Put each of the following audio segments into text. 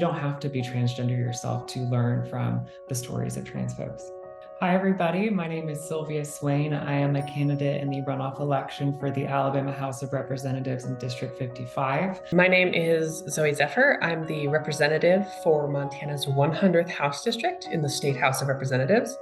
you don't have to be transgender yourself to learn from the stories of trans folks. Hi, everybody. My name is Sylvia Swayne. I am a candidate in the runoff election for the Alabama House of Representatives in District 55. My name is Zooey Zephyr. I'm the representative for Montana's 100th House District in the State House of Representatives.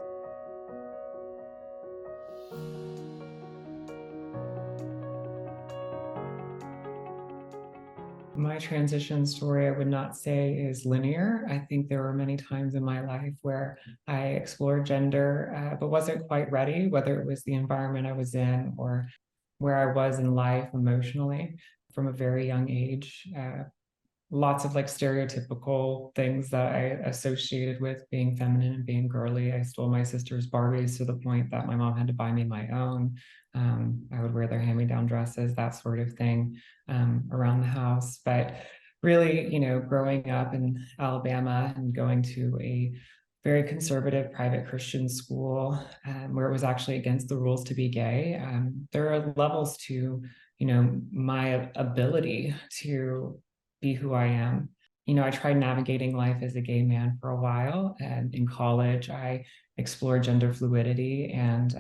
My transition story, I would not say is linear. I think there were many times in my life where I explored gender, but wasn't quite ready, whether it was the environment I was in or where I was in life emotionally from a very young age. Lots of like stereotypical things that I associated with being feminine and being girly. I stole my sister's Barbies to the point that my mom had to buy me my own. I would wear their hand-me-down dresses, that sort of thing, around the house. But really, growing up in Alabama and going to a very conservative private Christian school, where it was actually against the rules to be gay, there are levels to, my ability to be who I am. I tried navigating life as a gay man for a while. And in college, I explored gender fluidity and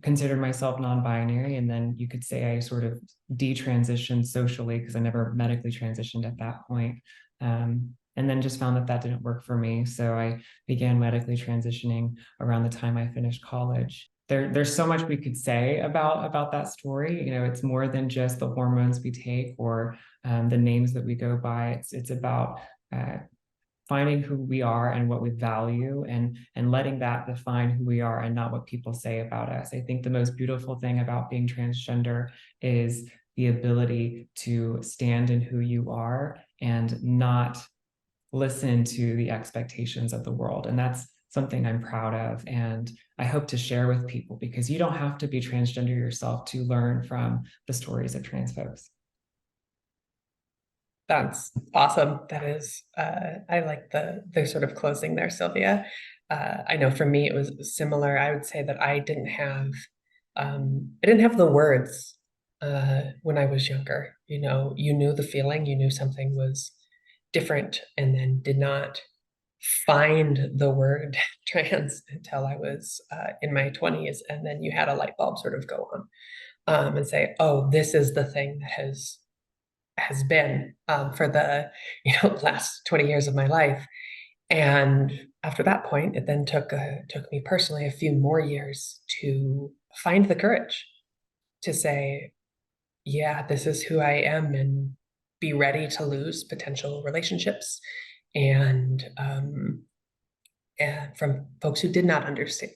considered myself non-binary. And then you could say I sort of detransitioned socially because I never medically transitioned at that point. And then just found that that didn't work for me. So I began medically transitioning around the time I finished college. There's so much we could say about that story. It's more than just the hormones we take or the names that we go by. It's about finding who we are and what we value and letting that define who we are and not what people say about us. I think the most beautiful thing about being transgender is the ability to stand in who you are and not listen to the expectations of the world. And that's something I'm proud of. And I hope to share with people because you don't have to be transgender yourself to learn from the stories of trans folks. That's awesome. That is, I like the sort of closing there, Sylvia. I know for me it was similar. I would say that I didn't have the words when I was younger. You knew the feeling, you knew something was different, and then did not find the word trans until I was in my 20s. And then you had a light bulb sort of go on, and say, oh, this is the thing that has been for the last 20 years of my life. And after that point, it then took me personally a few more years to find the courage to say, yeah, this is who I am, and be ready to lose potential relationships and from folks who did not understand.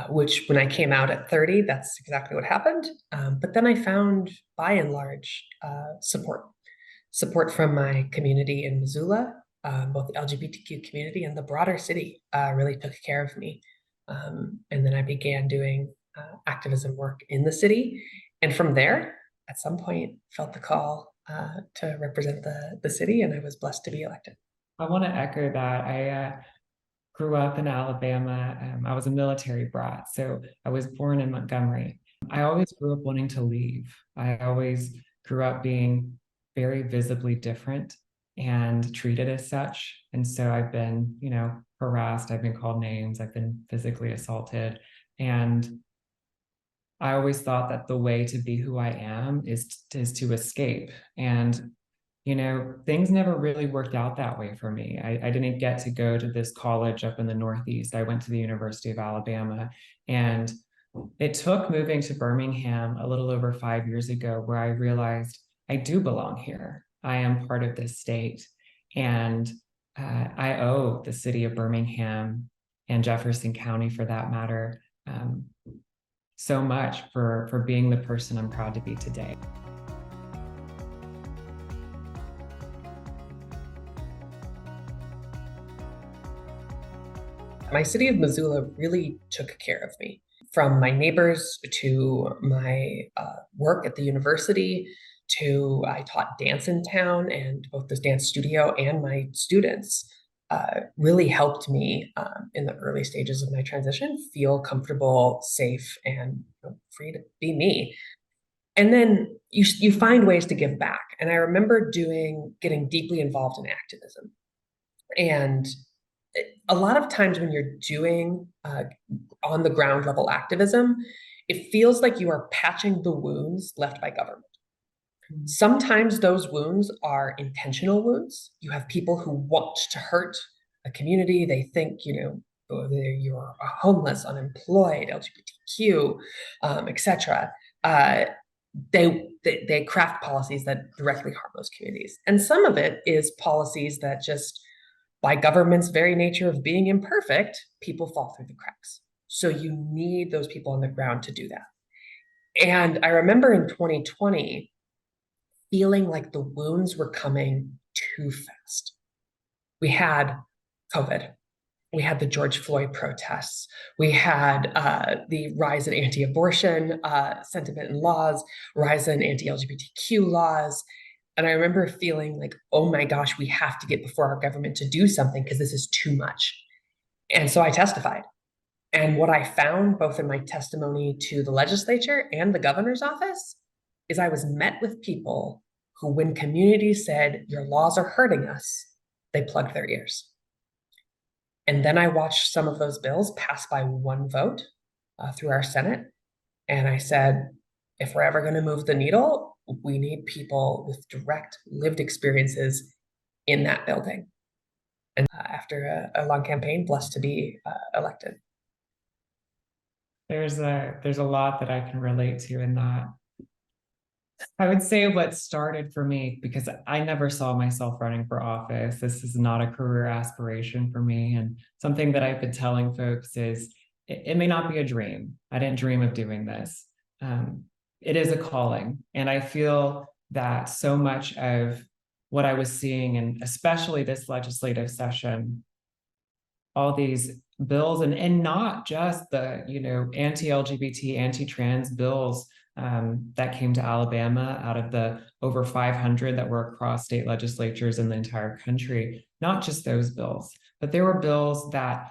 Which when I came out at 30, that's exactly what happened. But then I found, by and large, support from my community in Missoula, both the LGBTQ community and the broader city really took care of me. And then I began doing activism work in the city. And from there, at some point, felt the call to represent the city, and I was blessed to be elected. I want to echo that. I grew up in Alabama. I was a military brat, so I was born in Montgomery. I always grew up wanting to leave. I always grew up being very visibly different and treated as such. And so I've been, harassed. I've been called names. I've been physically assaulted. And I always thought that the way to be who I am is to escape. And things never really worked out that way for me. I didn't get to go to this college up in the Northeast. I went to the University of Alabama. And it took moving to Birmingham a little over 5 years ago where I realized I do belong here. I am part of this state. And I owe the city of Birmingham and Jefferson County, for that matter, so much for being the person I'm proud to be today. My city of Missoula really took care of me, from my neighbors to my work at the university to I taught dance in town, and both the dance studio and my students really helped me in the early stages of my transition feel comfortable, safe, and free to be me. And then you find ways to give back. And I remember getting deeply involved in activism. And a lot of times when you're doing on the ground level activism, it feels like you are patching the wounds left by government. Sometimes those wounds are intentional wounds. You have people who want to hurt a community. They think, whether you're homeless, unemployed, LGBTQ, etc. They craft policies that directly harm those communities. And some of it is policies that just, by government's very nature of being imperfect, people fall through the cracks. So you need those people on the ground to do that. And I remember in 2020 feeling like the wounds were coming too fast. We had COVID. We had the George Floyd protests. We had the rise in anti-abortion sentiment and laws, rise in anti-LGBTQ laws. And I remember feeling like, oh my gosh, we have to get before our government to do something because this is too much. And so I testified. And what I found, both in my testimony to the legislature and the governor's office, is I was met with people who, when communities said, your laws are hurting us, they plugged their ears. And then I watched some of those bills pass by one vote through our Senate. And I said, if we're ever going to move the needle, we need people with direct lived experiences in that building. And after a long campaign, blessed to be elected. There's a lot that I can relate to in that. I would say what started for me, because I never saw myself running for office. This is not a career aspiration for me. And something that I've been telling folks is it may not be a dream. I didn't dream of doing this. It is a calling. And I feel that so much of what I was seeing, and especially this legislative session, all these bills, and not just the anti-LGBT, anti-trans bills that came to Alabama out of the over 500 that were across state legislatures in the entire country. Not just those bills, but there were bills that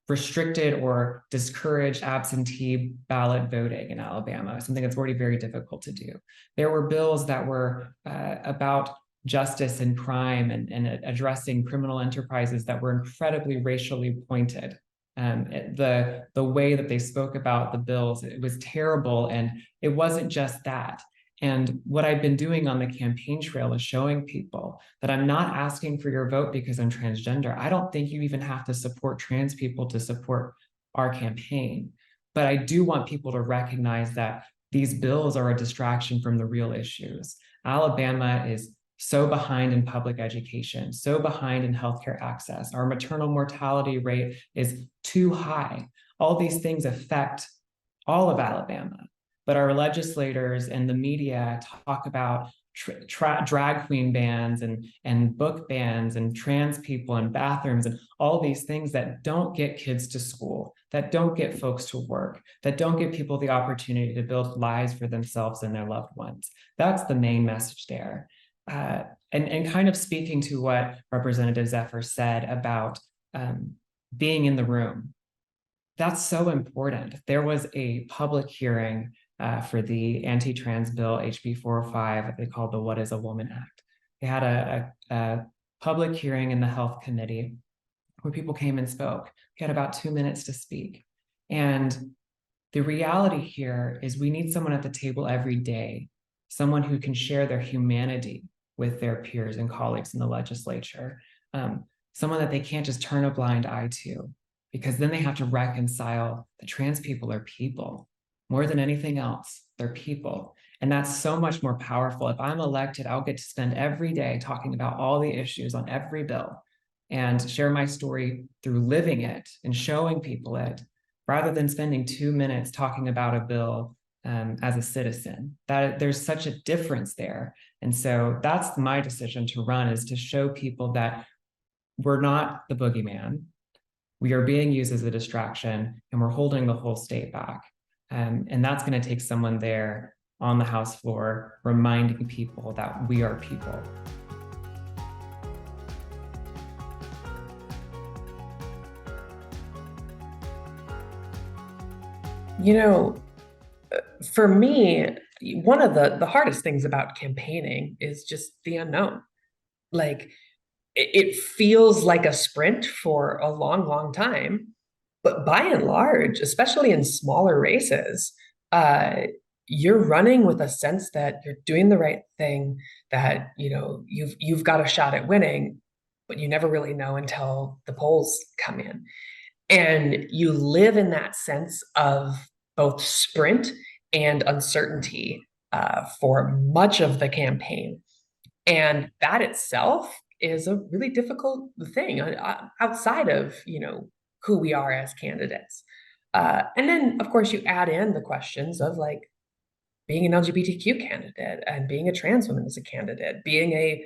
restricted or discouraged absentee ballot voting in Alabama, something that's already very difficult to do. There were bills that were about justice and crime and addressing criminal enterprises that were incredibly racially pointed. The way that they spoke about the bills, it was terrible. And it wasn't just that. And what I've been doing on the campaign trail is showing people that I'm not asking for your vote because I'm transgender. I don't think you even have to support trans people to support our campaign. But I do want people to recognize that these bills are a distraction from the real issues. Alabama is so behind in public education, so behind in healthcare access. Our maternal mortality rate is too high. All these things affect all of Alabama, but our legislators and the media talk about drag queen bans and book bans and trans people and bathrooms and all these things that don't get kids to school, that don't get folks to work, that don't give people the opportunity to build lives for themselves and their loved ones. That's the main message there. And kind of speaking to what Representative Zephyr said about being in the room, that's so important. There was a public hearing for the anti-trans bill, HB 405, they called the What is a Woman Act. They had a public hearing in the Health Committee where people came and spoke. We had about 2 minutes to speak. And the reality here is we need someone at the table every day, someone who can share their humanity with their peers and colleagues in the legislature, someone that they can't just turn a blind eye to, because then they have to reconcile that trans people are people. More than anything else, they're people. And that's so much more powerful. If I'm elected, I'll get to spend every day talking about all the issues on every bill and share my story through living it and showing people it, rather than spending 2 minutes talking about a bill as a citizen. That there's such a difference there. And so that's my decision to run, is to show people that we're not the boogeyman. We are being used as a distraction, and we're holding the whole state back. And that's going to take someone there on the House floor reminding people that we are people. For me, one of the hardest things about campaigning is just the unknown. Like it feels like a sprint for a long, long time, but by and large, especially in smaller races, uh, you're running with a sense that you're doing the right thing, that you've got a shot at winning, but you never really know until the polls come in. And you live in that sense of both sprint and uncertainty for much of the campaign. And that itself is a really difficult thing outside of, who we are as candidates. And then, of course, you add in the questions of like being an LGBTQ candidate and being a trans woman as a candidate, being a,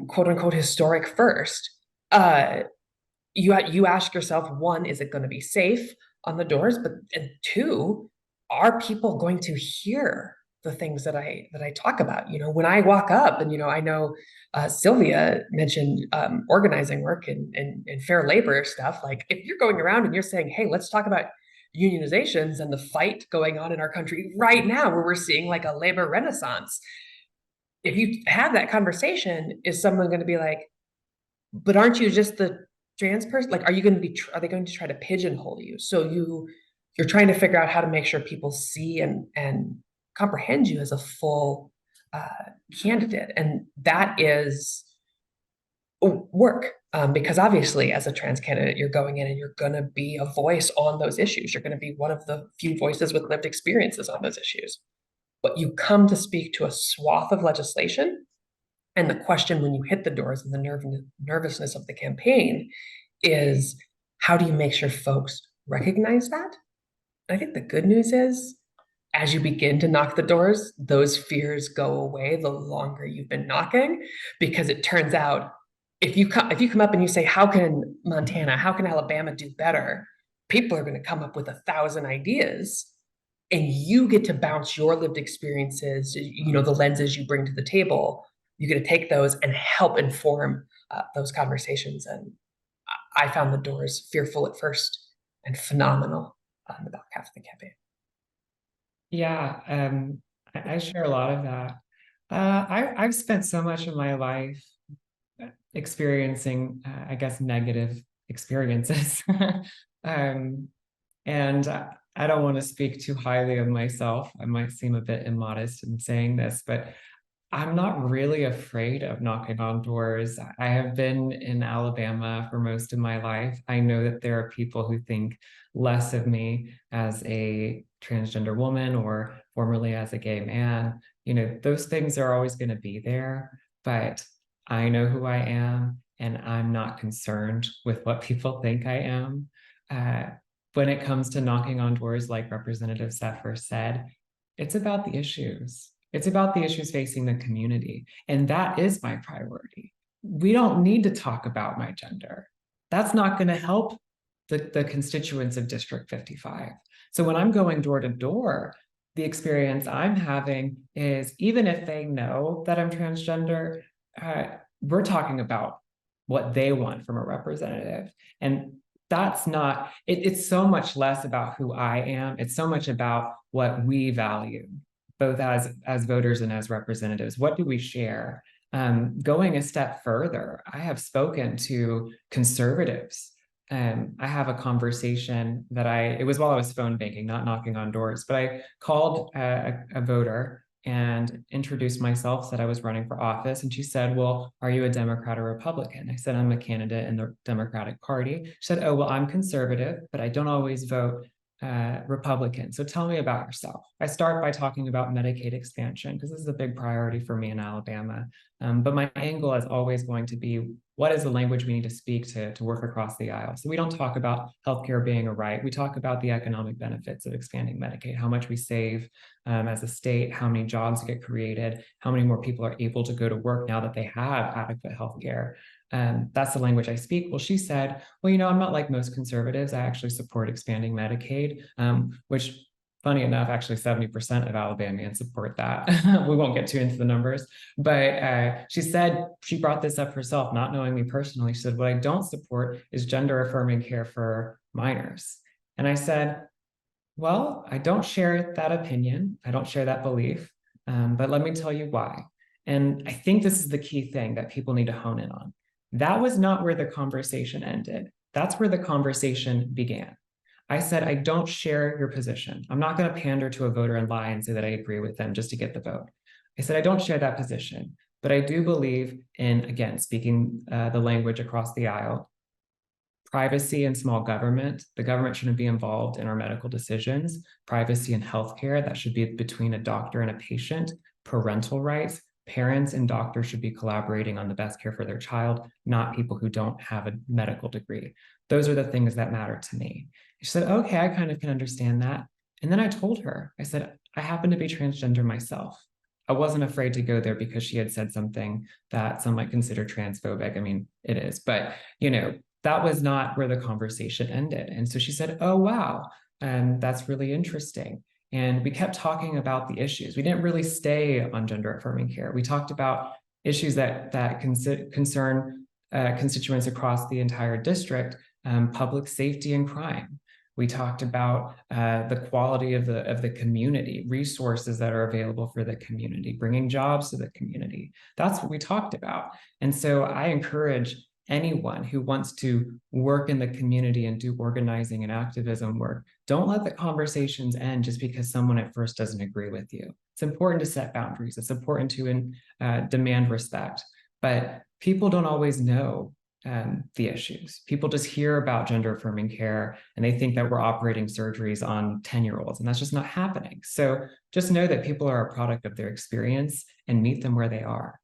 quote unquote, historic first. Uh, you ask yourself, one, is it going to be safe on the doors? But and two, are people going to hear the things that I talk about? When I walk up, and I know Sylvia mentioned organizing work and fair labor stuff. Like if you're going around and you're saying, hey, let's talk about unionizations and the fight going on in our country right now, where we're seeing like a labor renaissance. If you have that conversation, is someone going to be like, but aren't you just the trans person? Like, are they going to try to pigeonhole you? So you're trying to figure out how to make sure people see and comprehend you as a full uh, candidate. And that is work. Because obviously, as a trans candidate, you're going in and you're going to be a voice on those issues. You're going to be one of the few voices with lived experiences on those issues. But you come to speak to a swath of legislation. And the question when you hit the doors and the nervousness of the campaign is, how do you make sure folks recognize that? I think the good news is, as you begin to knock the doors, those fears go away the longer you've been knocking, because it turns out if you come up and you say, how can Montana, how can Alabama do better? People are going to come up with 1,000 ideas, and you get to bounce your lived experiences, the lenses you bring to the table. You get to take those and help inform those conversations. And I found the doors fearful at first and phenomenal on the back half of the campaign. Yeah, I share a lot of that. I've spent so much of my life experiencing, I guess, negative experiences. And I don't want to speak too highly of myself. I might seem a bit immodest in saying this, but I'm not really afraid of knocking on doors. I have been in Alabama for most of my life. I know that there are people who think less of me as a transgender woman or formerly as a gay man. Those things are always going to be there, but I know who I am and I'm not concerned with what people think I am. Uh, when it comes to knocking on doors, like Representative Zephyr said, it's about the issues. It's about the issues facing the community. And that is my priority. We don't need to talk about my gender. That's not going to help the constituents of District 55. So when I'm going door to door, the experience I'm having is, even if they know that I'm transgender, we're talking about what they want from a representative. And that's not, it's so much less about who I am. It's so much about what we value, both as voters and as representatives. What do we share? Going a step further, I have spoken to conservatives. I have a conversation that it was while I was phone banking, not knocking on doors, but I called a voter and introduced myself, said I was running for office. And she said, well, are you a Democrat or Republican? I said, I'm a candidate in the Democratic Party. She said, oh, well, I'm conservative, but I don't always vote Republican. So tell me about yourself. I start by talking about Medicaid expansion, because this is a big priority for me in Alabama. But my angle is always going to be, what is the language we need to speak to work across the aisle? So we don't talk about healthcare being a right. We talk about the economic benefits of expanding Medicaid, how much we save as a state, how many jobs get created, how many more people are able to go to work now that they have adequate healthcare. That's the language I speak. Well, she said, well, I'm not like most conservatives. I actually support expanding Medicaid, which, funny enough, actually 70% of Alabamians support that. We won't get too into the numbers, but she said, she brought this up herself, not knowing me personally. She said, what I don't support is gender affirming care for minors. And I said, Well, I don't share that opinion. I don't share that belief. But let me tell you why. And I think this is the key thing that people need to hone in on. That was not where the conversation ended. That's where the conversation began. I said, I don't share your position. I'm not going to pander to a voter and lie and say that I agree with them just to get the vote. I said, I don't share that position, but I do believe in, again, speaking the language across the aisle, privacy and small government. The government shouldn't be involved in our medical decisions. Privacy and healthcare, that should be between a doctor and a patient. Parental rights, parents and doctors should be collaborating on the best care for their child, not people who don't have a medical degree. Those are the things that matter to me. She said, okay, I kind of can understand that. And then I told her, I said, I happen to be transgender myself. I wasn't afraid to go there because she had said something that some might consider transphobic. I mean, it is, but that was not where the conversation ended. And so she said, oh, wow, that's really interesting. And we kept talking about the issues. We didn't really stay on gender affirming care. We talked about issues that concern constituents across the entire district, public safety and crime. We talked about the quality of the community, resources that are available for the community, bringing jobs to the community. That's what we talked about. And so I encourage anyone who wants to work in the community and do organizing and activism work, don't let the conversations end just because someone at first doesn't agree with you. It's important to set boundaries. It's important to demand respect, but people don't always know the issues. People just hear about gender affirming care and they think that we're operating surgeries on 10-year-olds, and that's just not happening. So just know that people are a product of their experience and meet them where they are.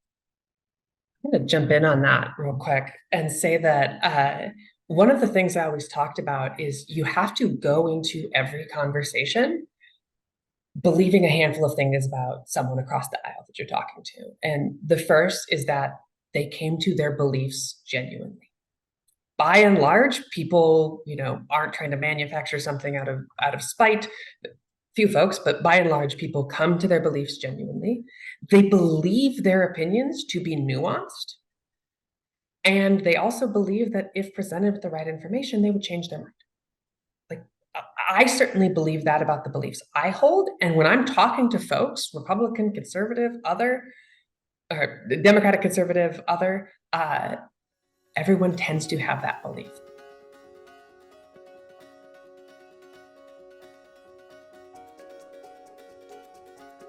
I'm going to jump in on that real quick and say that one of the things I always talked about is you have to go into every conversation believing a handful of things about someone across the aisle that you're talking to. And the first is that they came to their beliefs genuinely. By and large, people, aren't trying to manufacture something out of spite. Few folks, but by and large, people come to their beliefs genuinely. They believe their opinions to be nuanced. And they also believe that if presented with the right information, they would change their mind. Like, I certainly believe that about the beliefs I hold. And when I'm talking to folks, Republican, conservative, other, or Democratic, conservative, other, everyone tends to have that belief.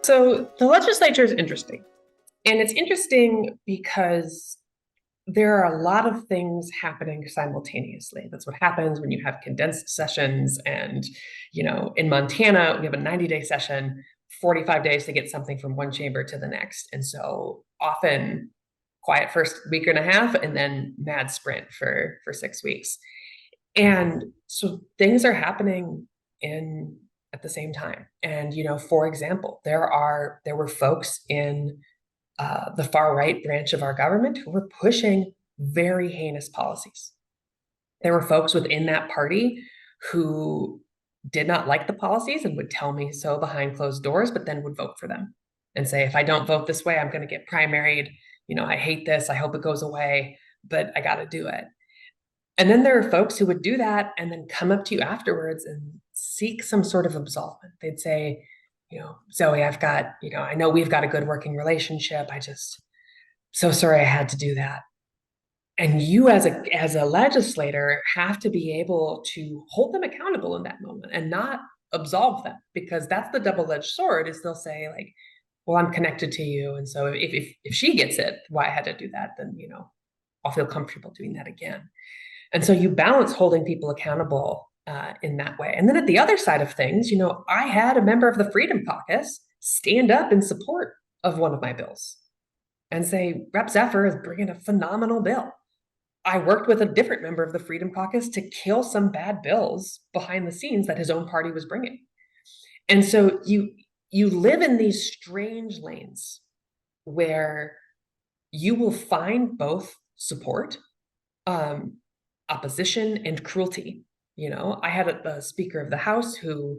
So the legislature is interesting. And it's interesting because there are a lot of things happening simultaneously. That's what happens when you have condensed sessions. And, in Montana, we have a 90-day session, 45 days to get something from one chamber to the next. And so often quiet first week and a half and then mad sprint for 6 weeks. And so things are happening at the same time. And, for example, there were folks in the far right branch of our government who were pushing very heinous policies. There were folks within that party who did not like the policies and would tell me so behind closed doors, but then would vote for them and say, if I don't vote this way, I'm going to get primaried. I hate this. I hope it goes away, but I got to do it. And then there are folks who would do that and then come up to you afterwards and seek some sort of absolvement. They'd say, Zoe, I know we've got a good working relationship. So sorry I had to do that. And you as a legislator have to be able to hold them accountable in that moment and not absolve them, because that's the double-edged sword. Is they'll say like, well, I'm connected to you. And so if she gets it, why I had to do that, then, I'll feel comfortable doing that again. And so you balance holding people accountable in that way. And then at the other side of things, I had a member of the Freedom Caucus stand up in support of one of my bills and say, Rep. Zephyr is bringing a phenomenal bill. I worked with a different member of the Freedom Caucus to kill some bad bills behind the scenes that his own party was bringing. And so you live in these strange lanes where you will find both support, opposition, and cruelty. I had a Speaker of the House who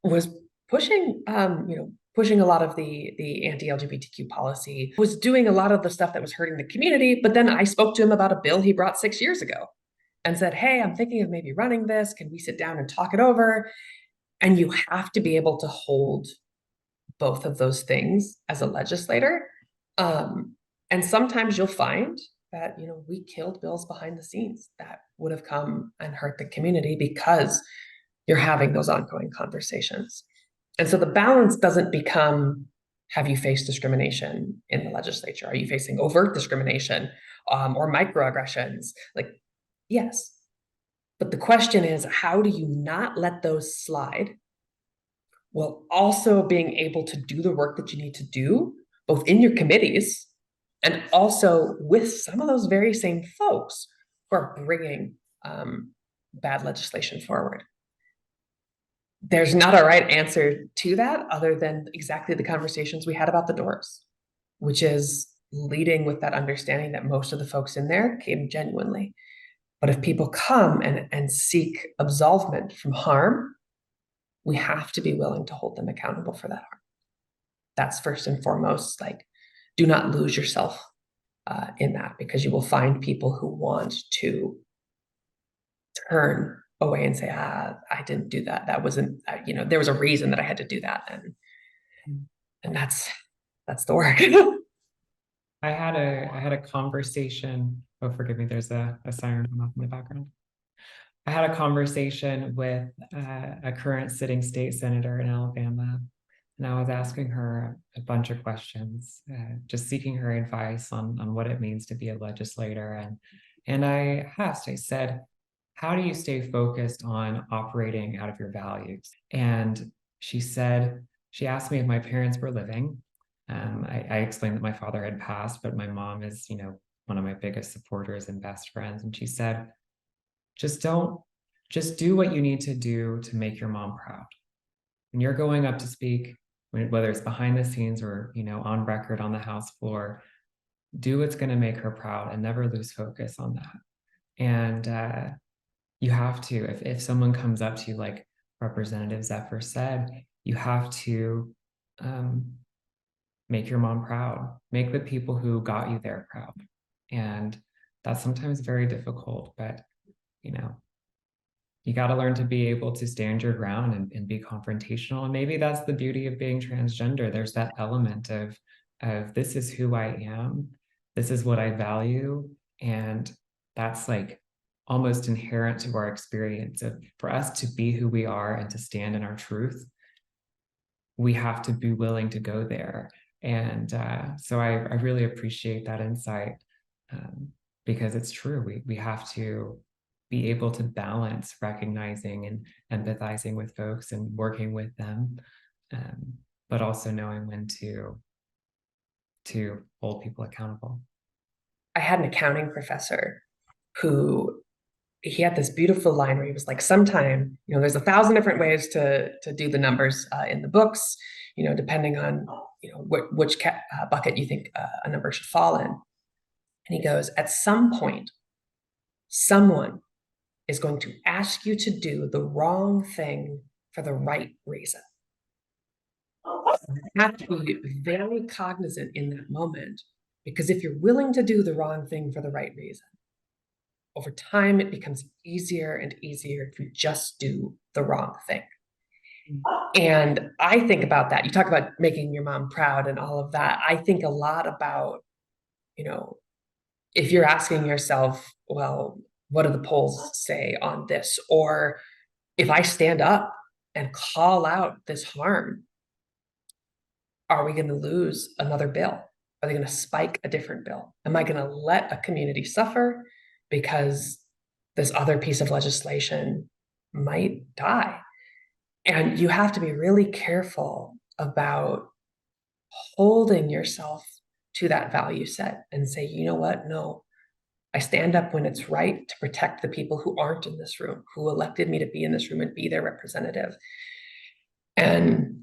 was pushing a lot of the anti-LGBTQ policy, was doing a lot of the stuff that was hurting the community. But then I spoke to him about a bill he brought 6 years ago. and said, hey, I'm thinking of maybe running this. Can we sit down and talk it over? And you have to be able to hold both of those things as a legislator. And sometimes you'll find that, we killed bills behind the scenes that would have come and hurt the community because you're having those ongoing conversations. And so the balance doesn't become, have you faced discrimination in the legislature? Are you facing overt discrimination or microaggressions? Like, yes. But the question is, how do you not let those slide while also being able to do the work that you need to do, both in your committees and also with some of those very same folks who are bringing bad legislation forward? There's not a right answer to that other than exactly the conversations we had about the doors, which is leading with that understanding that most of the folks in there came genuinely. But if people come and seek absolvement from harm, we have to be willing to hold them accountable for that harm. That's first and foremost. Like, do not lose yourself in that, because you will find people who want to turn away and say, I didn't do that. That wasn't, there was a reason that I had to do that. And that's the work. I had a conversation. Oh, forgive me. There's a siren going off in the background. I had a conversation with a current sitting state senator in Alabama, and I was asking her a bunch of questions, just seeking her advice on what it means to be a legislator. And I said, how do you stay focused on operating out of your values? And she asked me if my parents were living. I explained that my father had passed, but my mom is, one of my biggest supporters and best friends. And she said, just do what you need to do to make your mom proud. When you're going up to speak, whether it's behind the scenes or, on record on the House floor, do what's going to make her proud and never lose focus on that. And you have to, if someone comes up to you, like Representative Zephyr said, you have to make your mom proud, make the people who got you there proud. And that's sometimes very difficult, but you got to learn to be able to stand your ground and be confrontational. And maybe that's the beauty of being transgender. There's that element of this is who I am, this is what I value, and that's like almost inherent to our experience. For us to be who we are and to stand in our truth, we have to be willing to go there. And so I really appreciate that insight, because it's true. We have to be able to balance recognizing and empathizing with folks and working with them, but also knowing when to hold people accountable. I had an accounting professor who, he had this beautiful line where he was like, sometime, there's 1,000 different ways to do the numbers in the books, depending on, which bucket you think a number should fall in. And he goes, at some point, someone is going to ask you to do the wrong thing for the right reason. You have to be very cognizant in that moment, because if you're willing to do the wrong thing for the right reason, over time, it becomes easier and easier to just do the wrong thing. And I think about that. You talk about making your mom proud and all of that. I think a lot about, if you're asking yourself, well, what do the polls say on this? Or if I stand up and call out this harm, are we going to lose another bill? Are they going to spike a different bill? Am I going to let a community suffer because this other piece of legislation might die? And you have to be really careful about holding yourself to that value set and say, you know what? No, I stand up when it's right to protect the people who aren't in this room, who elected me to be in this room and be their representative. And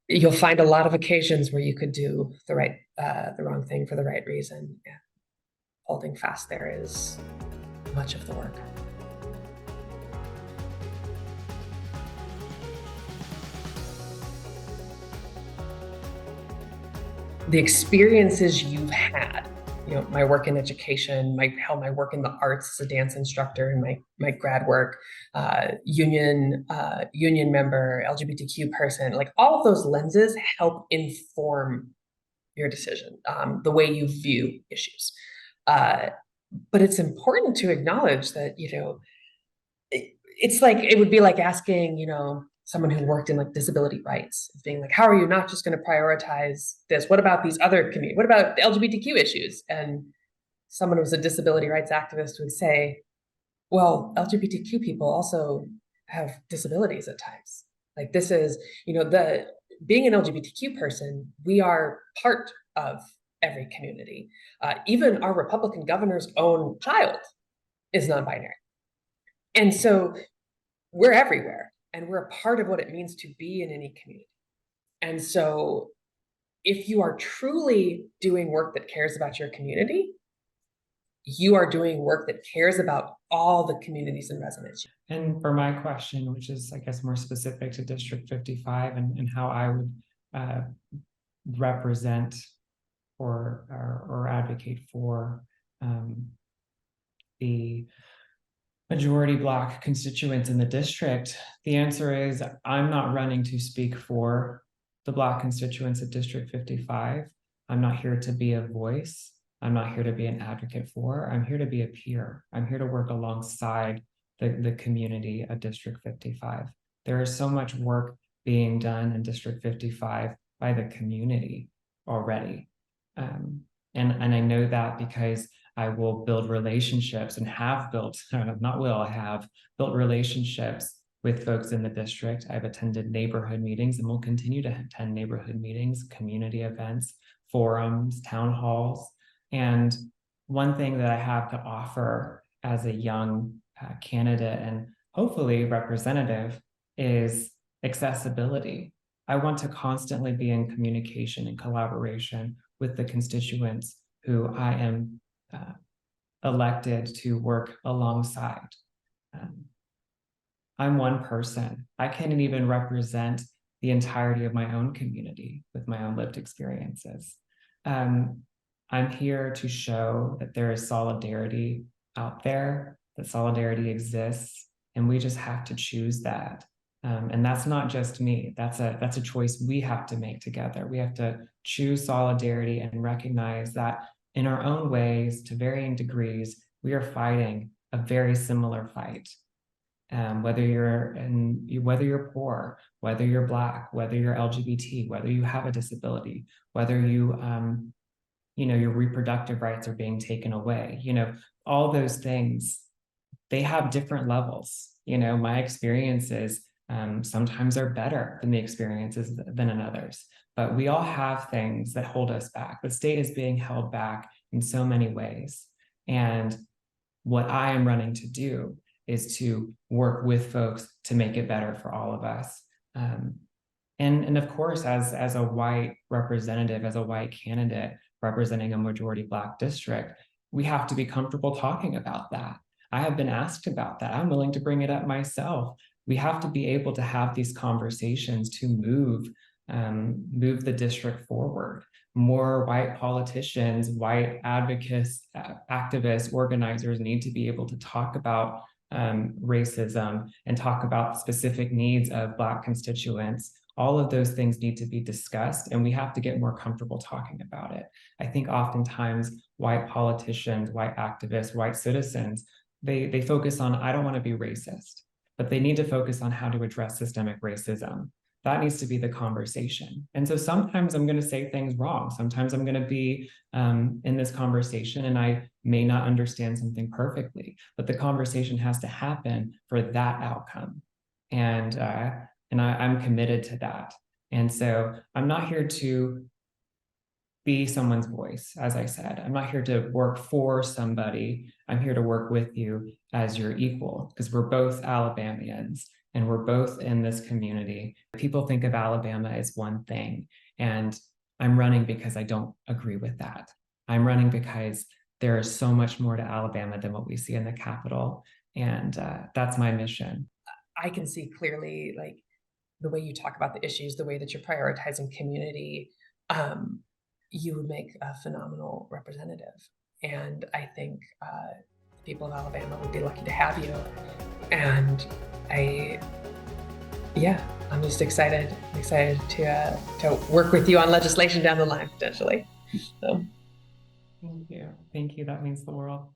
you'll find a lot of occasions where you could do the wrong thing for the right reason. Yeah. Holding fast there is much of the work. The experiences you've had, my work in education, my work in the arts as a dance instructor, and my grad work, union member, LGBTQ person, like all of those lenses help inform your decision, the way you view issues. But it's important to acknowledge that, it's like, it would be like asking, someone who worked in like disability rights, being like, how are you not just going to prioritize this? What about these other communities? What about the LGBTQ issues? And someone who's a disability rights activist would say, well, LGBTQ people also have disabilities at times. Like this is, the being an LGBTQ person, we are part of every community. Even our Republican governor's own child is non-binary. And so we're everywhere and we're a part of what it means to be in any community. And so if you are truly doing work that cares about your community, you are doing work that cares about all the communities and residents. And for my question, which is, I guess, more specific to District 55 and how I would represent or advocate for the majority Black constituents in the district, the answer is I'm not running to speak for the Black constituents of District 55. I'm not here to be a voice. I'm not here to be an advocate for. I'm here to be a peer. I'm here to work alongside the community of District 55. There is so much work being done in District 55 by the community already. And I know that because I will build relationships and have built, I have built relationships with folks in the district. I've attended neighborhood meetings and will continue to attend neighborhood meetings, community events, forums, town halls. And one thing that I have to offer as a young candidate and hopefully representative is accessibility. I want to constantly be in communication and collaboration with the constituents who I am elected to work alongside. I'm one person. I can't even represent the entirety of my own community with my own lived experiences. I'm here to show that there is solidarity out there, that solidarity exists, and we just have to choose that. And that's not just me. That's a choice we have to make together. We have to choose solidarity and recognize that in our own ways, to varying degrees, we are fighting a very similar fight. Whether you're poor, whether you're Black, whether you're LGBT, whether you have a disability, whether your reproductive rights are being taken away, all those things, they have different levels. My experiences sometimes are better than the experiences than in others, but we all have things that hold us back. The state is being held back in so many ways. And what I am running to do is to work with folks to make it better for all of us. And of course, as a white representative, as a white candidate representing a majority Black district, we have to be comfortable talking about that. I have been asked about that. I'm willing to bring it up myself. We have to be able to have these conversations to move the district forward. More white politicians, white advocates, activists, organizers need to be able to talk about racism and talk about specific needs of Black constituents. All of those things need to be discussed, and we have to get more comfortable talking about it. I think oftentimes white politicians, white activists, white citizens, they focus on, I don't want to be racist, but they need to focus on how to address systemic racism. That needs to be the conversation. And so sometimes I'm going to say things wrong. Sometimes I'm going to be in this conversation and I may not understand something perfectly, but the conversation has to happen for that outcome. And I'm committed to that. And so I'm not here to be someone's voice, as I said. I'm not here to work for somebody. I'm here to work with you as your equal, because we're both Alabamians and we're both in this community. People think of Alabama as one thing, and I'm running because I don't agree with that. I'm running because there is so much more to Alabama than what we see in the Capitol, and that's my mission. I can see clearly, like, the way you talk about the issues, the way that you're prioritizing community, you would make a phenomenal representative. And I think the people of Alabama would be lucky to have you. And I'm just excited to work with you on legislation down the line potentially. So. Thank you. Thank you. That means the world.